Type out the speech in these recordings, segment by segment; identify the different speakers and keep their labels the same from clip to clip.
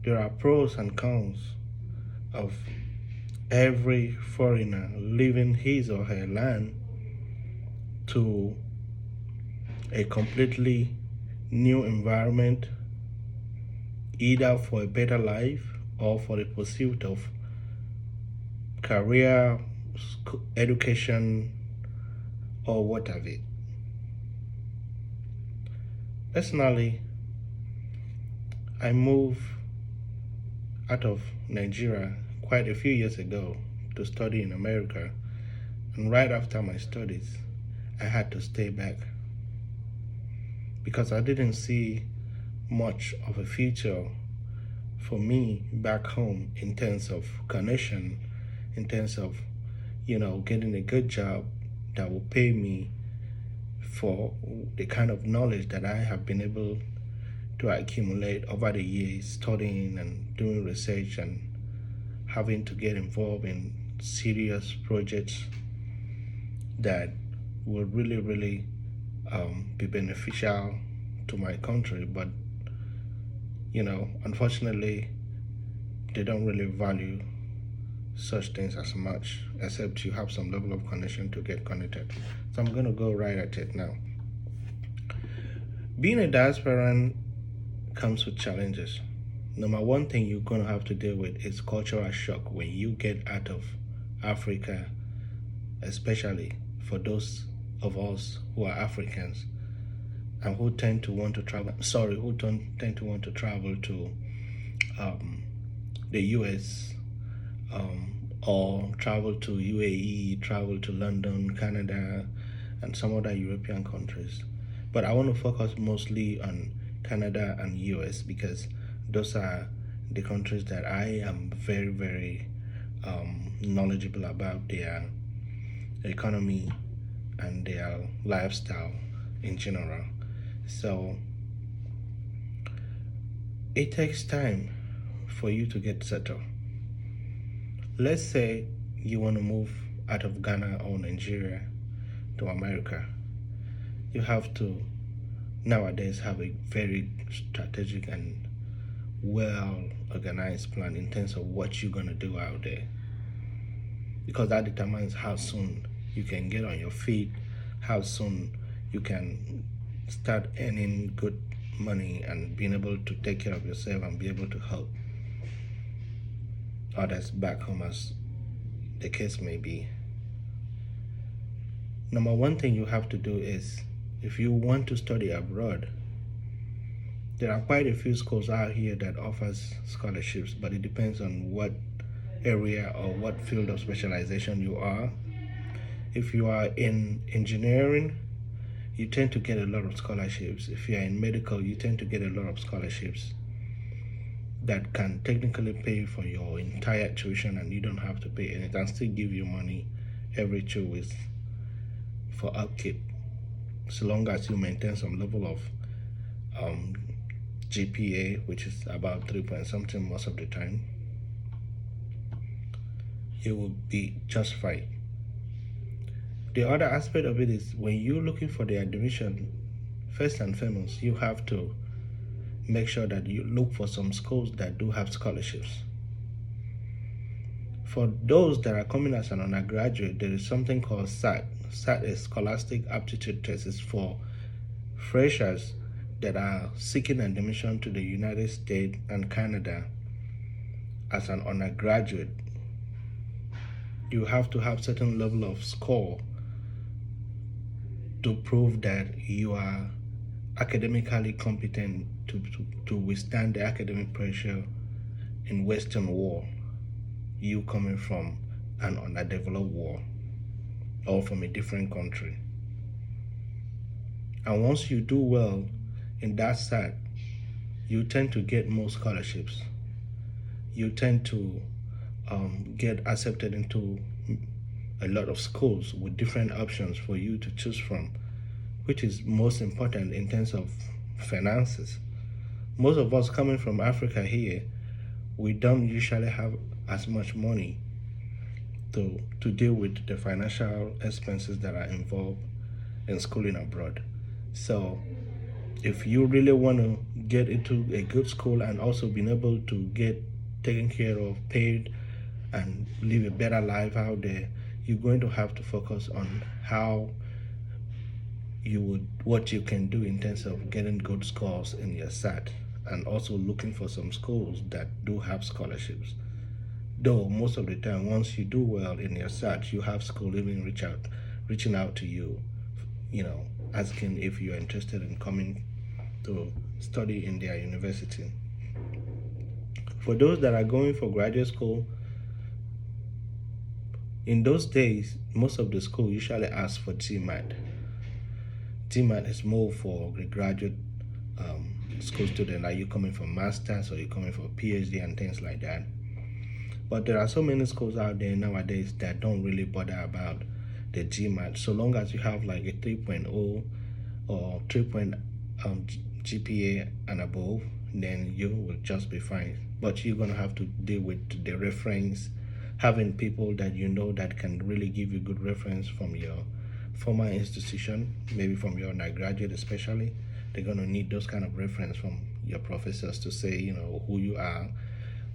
Speaker 1: there are pros and cons of every foreigner leaving his or her land to a completely new environment, either for a better life or for the pursuit of career, education, or what have it. Personally, I moved out of Nigeria quite a few years ago to study in America, and right after my studies, I had to stay back because I didn't see much of a future for me back home in terms of connection, in terms of, getting a good job that will pay me for the kind of knowledge that I have been able to accumulate over the years, studying and doing research and having to get involved in serious projects that will really, really be beneficial to my country. But, unfortunately, they don't really value such things as much, except you have some level of connection to get connected. So I'm going to go right at it now. Being a diasporan comes with challenges. Number one thing you're going to have to deal with is cultural shock when you get out of Africa, especially for those of us who are Africans and who tend to want to travel. Who don't tend to want to travel to the US, or travel to UAE, travel to London, Canada, and some other European countries. But I want to focus mostly on Canada and US because those are the countries that I am very, very knowledgeable about their economy and their lifestyle in general. So it takes time for you to get settled. Let's say you want to move out of Ghana or Nigeria to America. You have to nowadays have a very strategic and well organized plan in terms of what you're going to do out there, because that determines how soon you can get on your feet, how soon you can start earning good money and being able to take care of yourself and be able to help others back home, as the case may be. Number one thing you have to do is, if you want to study abroad, there are quite a few schools out here that offers scholarships, but it depends on what area or what field of specialization you are. If you are in engineering, you tend to get a lot of scholarships. If you are in medical, you tend to get a lot of scholarships that can technically pay for your entire tuition, and you don't have to pay anything and still give you money every 2 weeks for upkeep, so long as you maintain some level of GPA, which is about 3 point something most of the time. You will be just fine. The other aspect of it is, when you're looking for the admission, first and foremost, you have to make sure that you look for some schools that do have scholarships. For those that are coming as an undergraduate, there is something called SAT. SAT is Scholastic Aptitude Test. It's for freshers that are seeking admission to the United States and Canada as an undergraduate. You have to have certain level of score to prove that you are academically competent to withstand the academic pressure in Western world, you coming from an underdeveloped world or from a different country. And once you do well in that SAT, you tend to get more scholarships. You tend to get accepted into a lot of schools with different options for you to choose from, which is most important in terms of finances. Most of us coming from Africa here, we don't usually have as much money to deal with the financial expenses that are involved in schooling abroad. So If you really want to get into a good school and also being able to get taken care of, paid, and live a better life out there, you're going to have to focus on how you would what you can do in terms of getting good scores in your SAT, and also looking for some schools that do have scholarships. Though most of the time, once you do well in your search, you have school even reaching out to you, you know, asking if you're interested in coming to study in their university. For those that are going for graduate school, in those days, most of the school usually ask for GMAT. GMAT is more for the graduate school student, like you coming for masters or you coming for PhD and things like that. But there are so many schools out there nowadays that don't really bother about the GMAT. So long as you have like a 3.0 or 3 GPA and above, then you will just be fine. But you're gonna have to deal with the reference, having people that you know that can really give you good reference from your former institution, maybe from your undergraduate especially. They're gonna need those kind of reference from your professors to say, you know, who you are.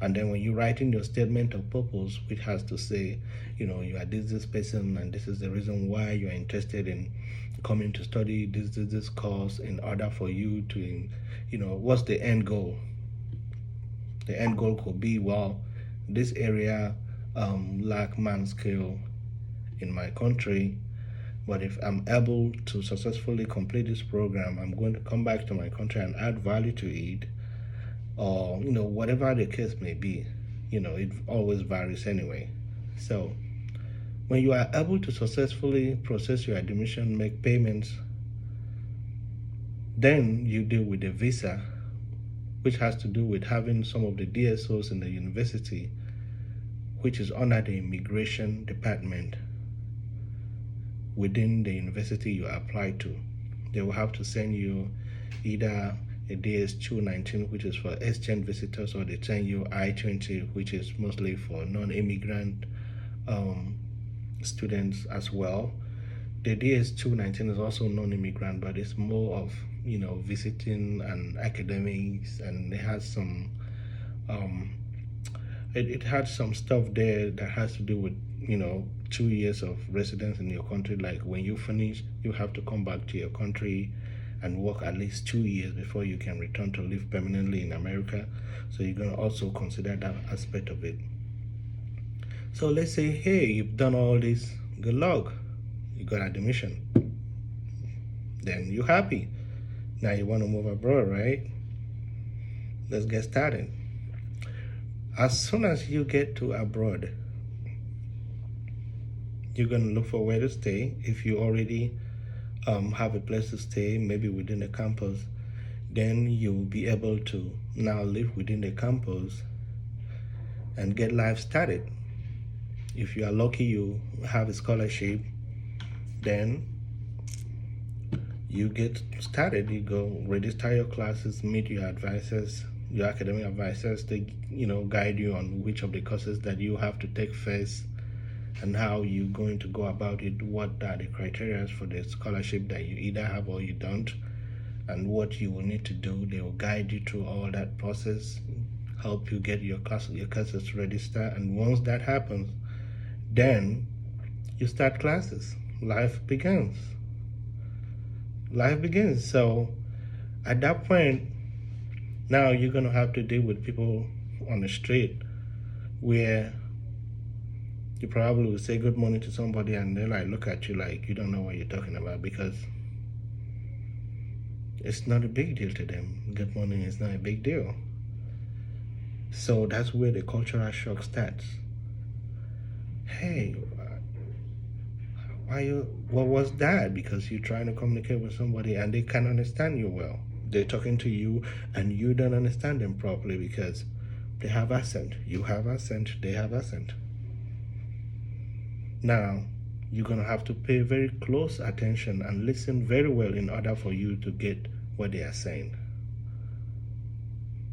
Speaker 1: And then when you write in your statement of purpose, which has to say, you know, you are this person, and this is the reason why you are interested in coming to study this course, in order for you to, you know, what's the end goal? The end goal could be, well, this area lack man skill in my country, but if I'm able to successfully complete this program, I'm going to come back to my country and add value to it, or you know, whatever the case may be. You know, it always varies anyway. So when you are able to successfully process your admission, make payments, then you deal with the visa, which has to do with having some of the DSOs in the university, which is under the immigration department within the university you apply to. They will have to send you either a DS-219, which is for exchange visitors, or they send you I-20, which is mostly for non-immigrant students as well. The DS-219 is also non-immigrant, but it's more of, you know, visiting and academics, and it has some it had some stuff there that has to do with, you know, 2 years of residence in your country. Like when you finish, you have to come back to your country and work at least 2 years before you can return to live permanently in America. So you're gonna also consider that aspect of it. So let's say, hey, you've done all this, good luck, you got admission. Then you're happy. Now you want to move abroad, right? Let's get started. As soon as you get to abroad, you're going to look for where to stay. If you already have a place to stay, maybe within the campus, then you'll be able to now live within the campus and get life started. If you are lucky, you have a scholarship, then you get started. You go register your classes, meet your advisors, your academic advisors. They, you know, guide you on which of the courses that you have to take first, and how you're going to go about it, what are the criteria for the scholarship that you either have or you don't, and what you will need to do. They will guide you through all that process, help you get your classes registered, and once that happens, then you start classes. Life begins. So at that point, now you're going to have to deal with people on the street where you probably will say good morning to somebody and they like look at you like you don't know what you're talking about, because it's not a big deal to them. Good morning is not a big deal. So that's where the cultural shock starts. Hey, what was that? Because you're trying to communicate with somebody and they can't understand you well. They're talking to you and you don't understand them properly because they have accent. You have accent, they have accent. Now, you're going to have to pay very close attention and listen very well in order for you to get what they are saying.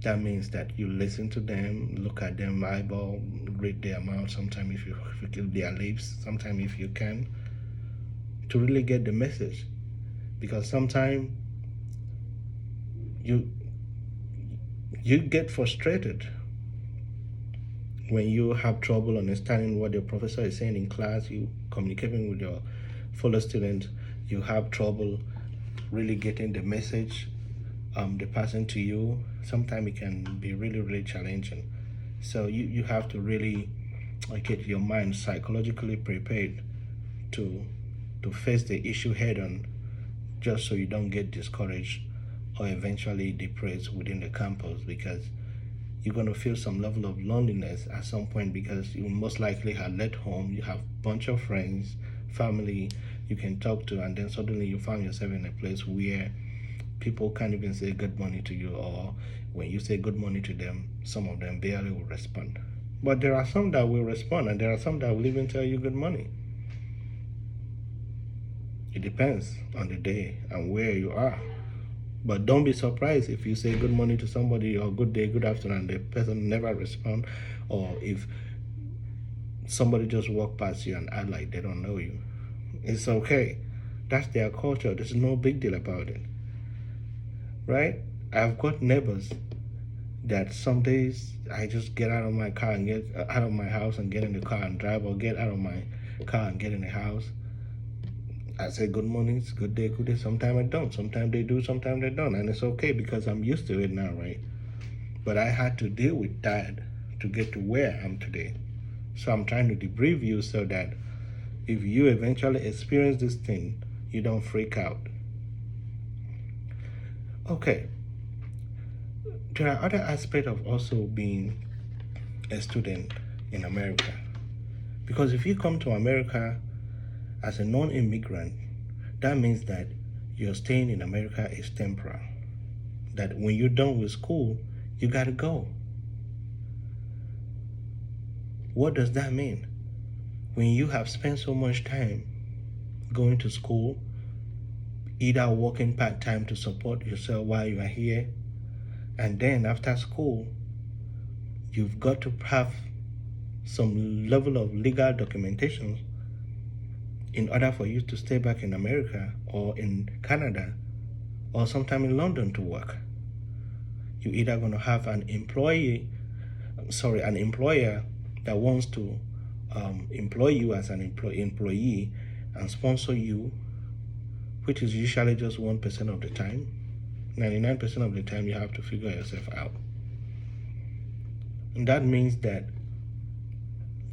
Speaker 1: That means that you listen to them, look at them, eyeball, read their mouth, sometimes if you kill their lips, sometimes if you can, to really get the message. Because sometimes you you get frustrated when you have trouble understanding what your professor is saying in class. You communicating with your fellow students, you have trouble really getting the message the passing to you. Sometimes it can be really challenging. So you have to really get your mind psychologically prepared to face the issue head on, just so you don't get discouraged or eventually depressed within the campus, because you're going to feel some level of loneliness at some point, because you most likely have left home, you have a bunch of friends, family you can talk to, and then suddenly you find yourself in a place where people can't even say good morning to you, or when you say good morning to them, some of them barely will respond. But there are some that will respond, and there are some that will even tell you good morning. It depends on the day and where you are. But don't be surprised if you say good morning to somebody, or good day, good afternoon, and the person never respond, or if somebody just walk past you and act like they don't know you. It's okay. That's their culture. There's no big deal about it. Right? I've got neighbors that some days I just get out of my car and get out of my house and get in the car and drive, or get out of my car and get in the house. I say good morning, it's good day, good day. Sometimes I don't. Sometimes they do, sometimes they don't. And it's okay because I'm used to it now, right? But I had to deal with that to get to where I am today. So I'm trying to debrief you so that if you eventually experience this thing, you don't freak out. Okay. There are other aspects of also being a student in America. Because if you come to America as a non-immigrant, that means that your staying in America is temporal. That when you're done with school, you gotta go. What does that mean? When you have spent so much time going to school, either working part-time to support yourself while you are here, and then after school, you've got to have some level of legal documentation in order for you to stay back in America or in Canada or sometime in London to work. You're either going to have an employer that wants to employ you as an employee and sponsor you, which is usually just 1% of the time. 99% of the time you have to figure yourself out. And that means that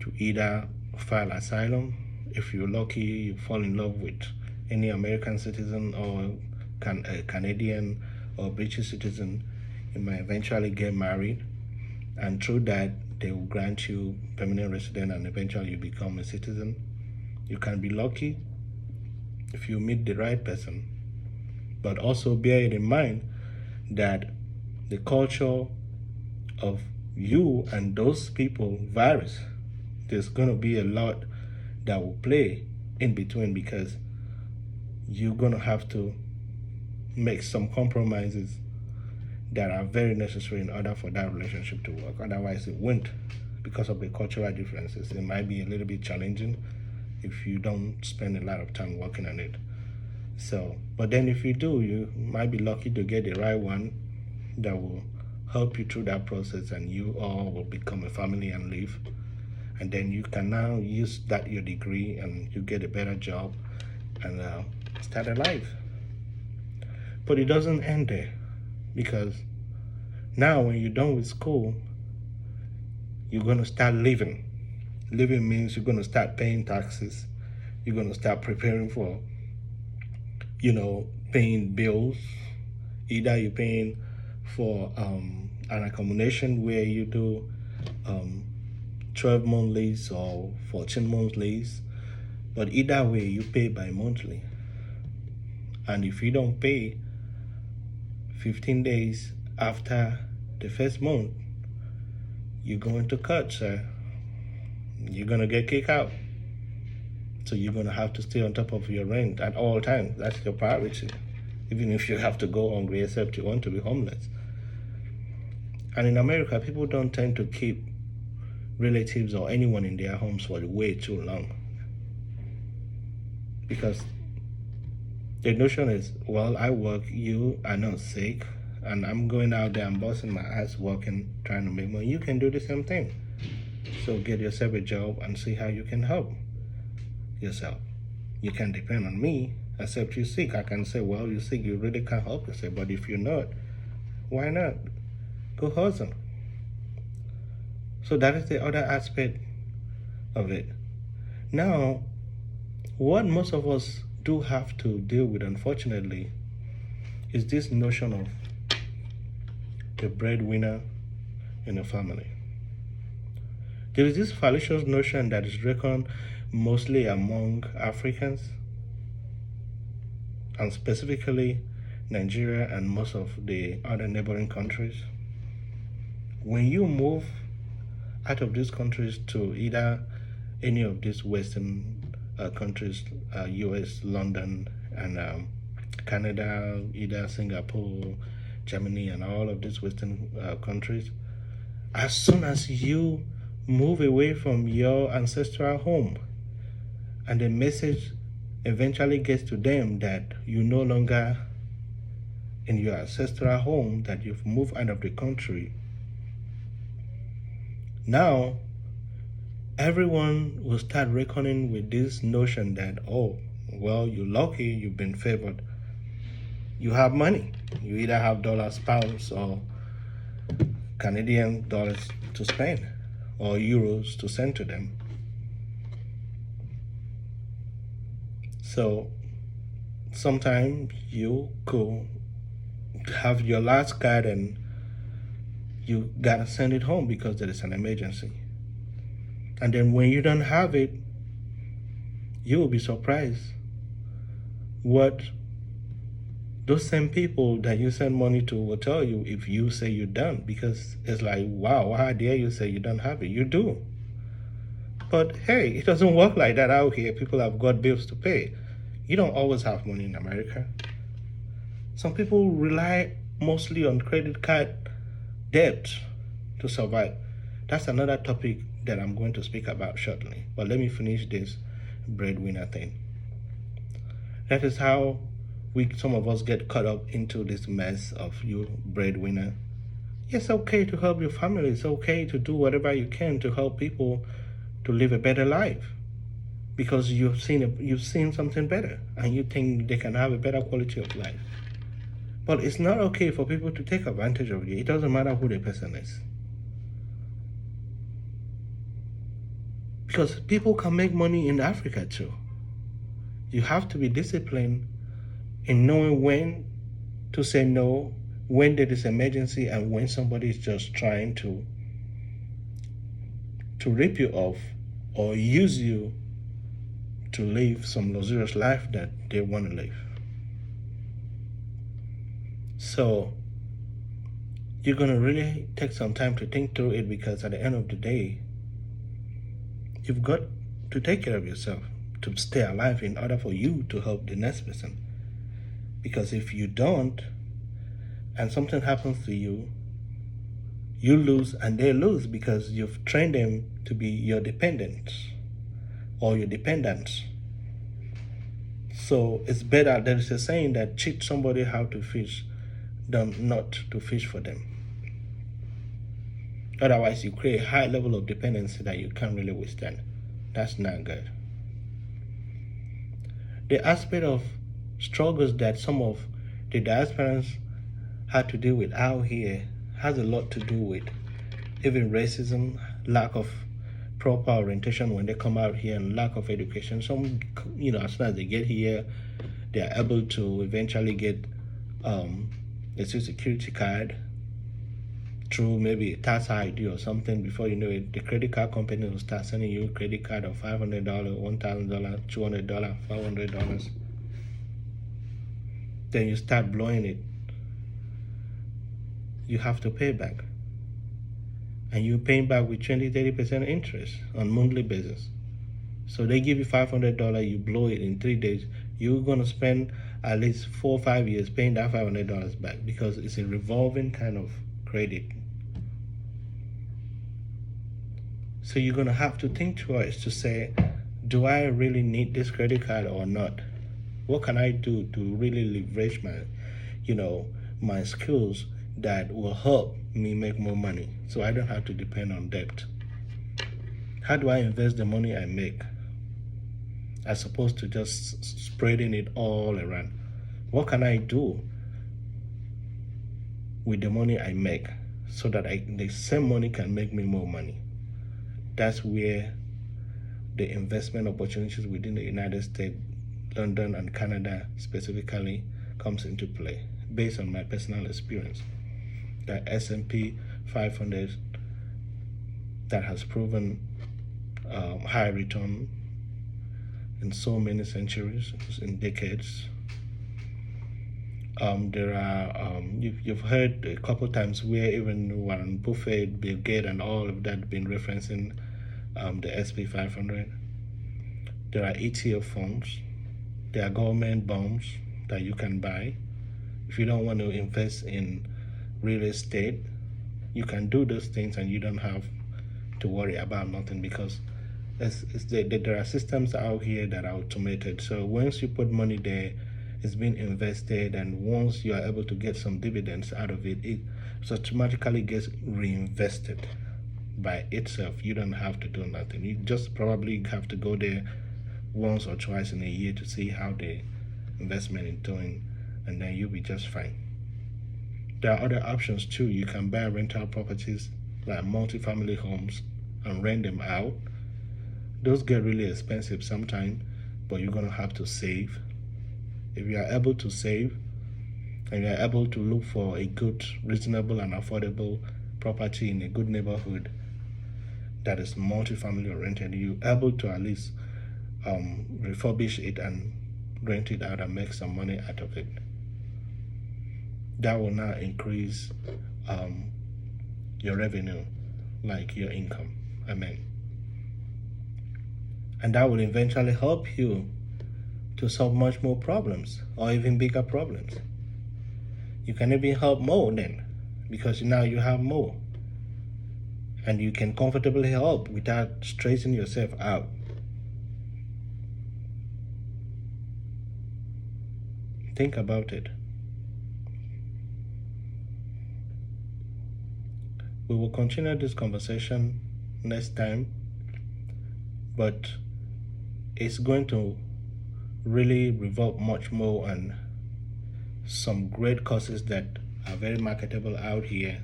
Speaker 1: to either file asylum, if you're lucky, you fall in love with any American citizen or Canadian or British citizen, you might eventually get married, and through that they will grant you permanent resident and eventually you become a citizen. You can be lucky if you meet the right person, but also bear it in mind that the culture of you and those people varies. There's going to be a lot that will play in between, because you're going to have to make some compromises that are very necessary in order for that relationship to work. Otherwise it won't, because of the cultural differences. It might be a little bit challenging if you don't spend a lot of time working on it. So, but then if you do, you might be lucky to get the right one that will help you through that process, and you all will become a family and live. And then you can now use that your degree and you get a better job and start a life. But it doesn't end there, because now when you're done with school, you're going to start living. Living means you're going to start paying taxes. You're going to start preparing for, paying bills. Either you're paying for an accommodation where you do 12-month lease or 14-month lease. But either way, you pay by monthly. And if you don't pay 15 days after the first month, you're going to cut, sir. You're going to get kicked out. So you're going to have to stay on top of your rent at all times. That's your priority. Even if you have to go hungry, except you want to be homeless. And in America, people don't tend to keep relatives or anyone in their homes for way too long. Because the notion is, well, I work, you are not sick, and I'm going out there, I'm busting my ass working, trying to make money. You can do the same thing. So get yourself a job and see how you can help yourself. You can depend on me, except you're sick. I can say, well, you're sick, you really can't help yourself. But if you're not, why not? Go hustle. So that is the other aspect of it. Now, what most of us do have to deal with, unfortunately, is this notion of the breadwinner in a family. There is this fallacious notion that is reckoned mostly among Africans, and specifically Nigeria and most of the other neighboring countries. When you move out of these countries to either any of these Western countries, US, London, and Canada, either Singapore, Germany, and all of these Western countries, as soon as you move away from your ancestral home, and the message eventually gets to them that you're no longer in your ancestral home, that you've moved out of the country, now everyone will start reckoning with this notion that, oh, well, you're lucky, you've been favored. You have money. You either have dollars, pounds, or Canadian dollars to spend, or euros to send to them. So sometimes you could have your last card and you gotta send it home because there is an emergency. And then when you don't have it, you will be surprised what those same people that you send money to will tell you if you say you don't, because it's like, wow, how dare you say you don't have it? You do. But hey, it doesn't work like that out here. People have got bills to pay. You don't always have money in America. Some people rely mostly on credit card debt to survive. That's another topic that I'm going to speak about shortly. But let me finish this breadwinner thing. That is how some of us get caught up into this mess of you breadwinner. It's okay to help your family. It's okay to do whatever you can to help people to live a better life, because you've seen something better and you think they can have a better quality of life. But it's not okay for people to take advantage of you. It doesn't matter who the person is. Because people can make money in Africa too. You have to be disciplined in knowing when to say no, when there is emergency, and when somebody is just trying to rip you off or use you to live some luxurious life that they want to live. So you're going to really take some time to think through it, because at the end of the day, you've got to take care of yourself to stay alive in order for you to help the next person. Because if you don't, and something happens to you, you lose and they lose, because you've trained them to be your dependents or your dependents. So it's better, there is a saying that teach somebody how to fish than not to fish for them. Otherwise, you create a high level of dependency that you can't really withstand. That's not good. The aspect of struggles that some of the diasporans had to deal with out here has a lot to do with even racism, lack of proper orientation when they come out here, and lack of education. Some, as soon as they get here, they are able to eventually get a social security card through maybe a tax ID or something. Before you know it, the credit card company will start sending you a credit card of $500, $1,000, $200, $500. Then you start blowing it. You have to pay back. And you're paying back with 20-30% interest on monthly basis. So they give you $500, you blow it in 3 days, you're going to spend at least 4 or 5 years paying that $500 back, because it's a revolving kind of credit. So you're going to have to think twice to say, do I really need this credit card or not? What can I do to really leverage my skills that will help me make more money so I don't have to depend on debt? How do I invest the money I make as opposed to just spreading it all around? What can I do with the money I make so that the same money can make me more money? That's where the investment opportunities within the United States, London and Canada specifically, comes into play based on my personal experience. The S&P 500 that has proven high return in so many centuries, in decades. There are you've heard a couple times where even Warren Buffett, Bill Gates, and all of that been referencing the SP 500. There are ETF funds. There are government bonds that you can buy. If you don't want to invest in real estate, you can do those things and you don't have to worry about nothing, because there are systems out here that are automated. So once you put money there, it's being invested, and once you are able to get some dividends out of it, it automatically gets reinvested by itself. You don't have to do nothing. You just probably have to go there once or twice in a year to see how the investment is doing, and then you'll be just fine. There are other options too. You can buy rental properties like multi-family homes and rent them out. Those get really expensive sometimes, but you're gonna have to save. If you are able to save and you are able to look for a good, reasonable and affordable property in a good neighborhood that is multi-family oriented, you're able to at least refurbish it and rent it out and make some money out of it. That will now increase your revenue, like your income. Amen. And that will eventually help you to solve much more problems, or even bigger problems. You can even help more then, because now you have more. And you can comfortably help without stressing yourself out. Think about it. We will continue this conversation next time, but it's going to really revolve much more on some great courses that are very marketable out here,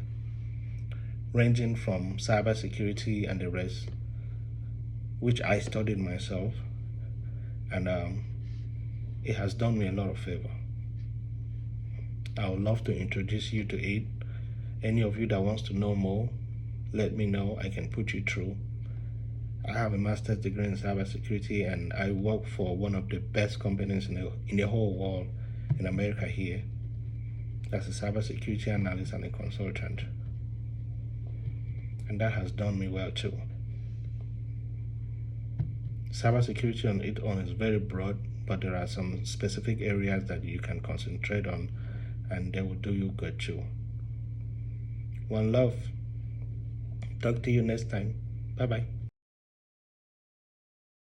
Speaker 1: ranging from cybersecurity and the rest, which I studied myself, and it has done me a lot of favor. I would love to introduce you to it. Any of you that wants to know more, let me know. I can put you through. I have a master's degree in cybersecurity, and I work for one of the best companies in the whole world in America here. As a cybersecurity analyst and a consultant. And that has done me well too. Cybersecurity on its own is very broad, but there are some specific areas that you can concentrate on, and they will do you good too. One love. Talk to you next time. Bye-bye.